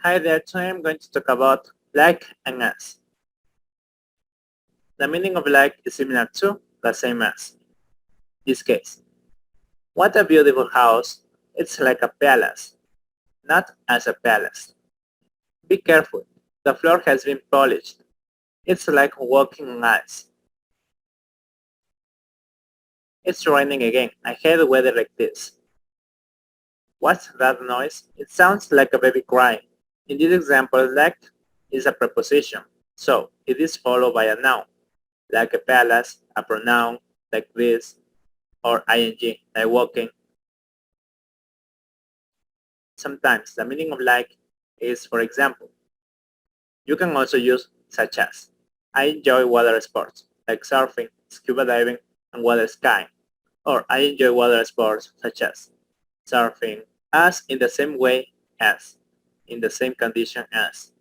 Hi there, today I'm going to talk about like and as. The meaning of like is similar to the same as. This case. What a beautiful house. It's like a palace, not as a palace. Be careful. The floor has been polished. It's like walking on ice. It's raining again. I hate weather like this. What's that noise? It sounds like a baby crying. In this example, like is a preposition, so it is followed by a noun, like a palace, a pronoun, like this, or ing, like walking. Sometimes the meaning of like is, for example, you can also use such as, I enjoy water sports, like surfing, scuba diving, and water skiing. Or I enjoy water sports such as surfing, as in the same way as, in the same condition as.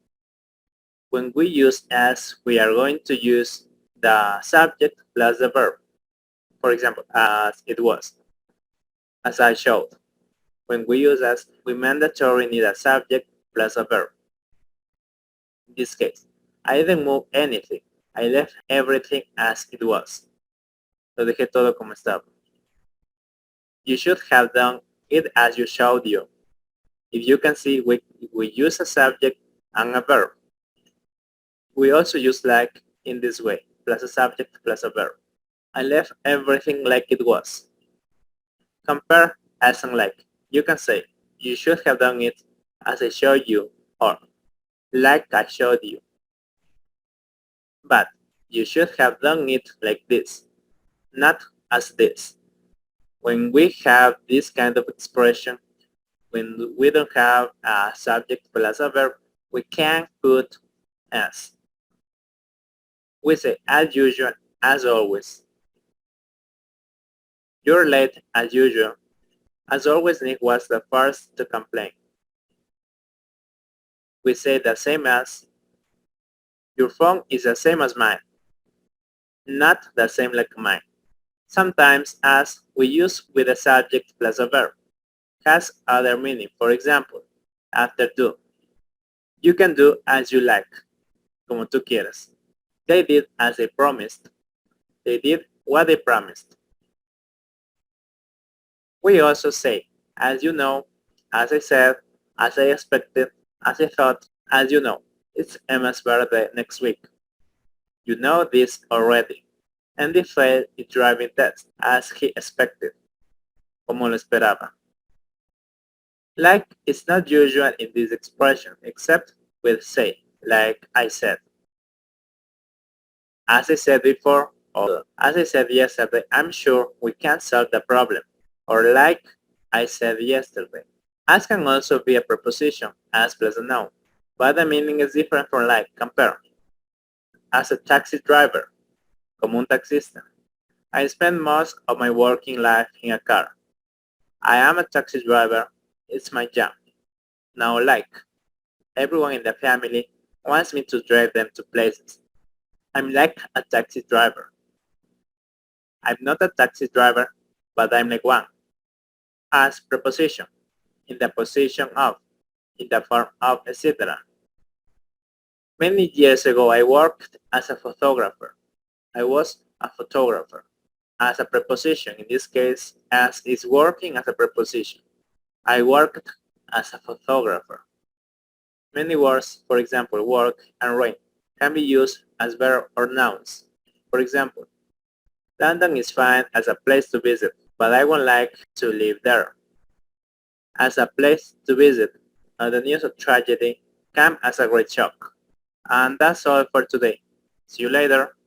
When we use as, we are going to use the subject plus the verb. For example, as it was, as I showed. When we use as, we mandatory need a subject plus a verb. In this case, I didn't move anything. I left everything as it was. Lo dejé todo como estaba. You should have done it as you showed you. If you can see, we use a subject and a verb. We also use like in this way, plus a subject plus a verb. I left everything like it was. Compare as and like. You can say, you should have done it as I showed you, or like I showed you. But you should have done it like this, not as this. When we have this kind of expression, when we don't have a subject plus a verb, we can put as. We say as usual, as always. You're late as usual. As always, Nick was the first to complain. We say the same as. Your phone is the same as mine, not the same like mine. Sometimes as we use with a subject plus a verb has other meaning. For example, after do. You can do as you like, como tú quieras. They did as they promised. They did what they promised. We also say, as you know, as I said, as I expected, as I thought, as you know. It's Emma's birthday next week. You know this already. Andy failed his driving test, as he expected, como lo esperaba. Like is not usual in this expression, except with say, like I said. As I said before, or as I said yesterday, I'm sure we can solve the problem. Or like I said yesterday. As can also be a preposition, as plus a noun, but the meaning is different from like. Compare. As a taxi driver, como un taxista. I spend most of my working life in a car. I am a taxi driver. It's my job. Now like, everyone in the family wants me to drive them to places. I'm like a taxi driver. I'm not a taxi driver, but I'm like one. As preposition, in the position of, in the form of, etc. Many years ago, I worked as a photographer. I was a photographer. As a preposition, in this case, as is working as a preposition. I worked as a photographer. Many words, for example, work and rain, can be used as verb or nouns. For example, London is fine as a place to visit, but I would like to live there. As a place to visit, the news of tragedy came as a great shock. And that's all for today. See you later.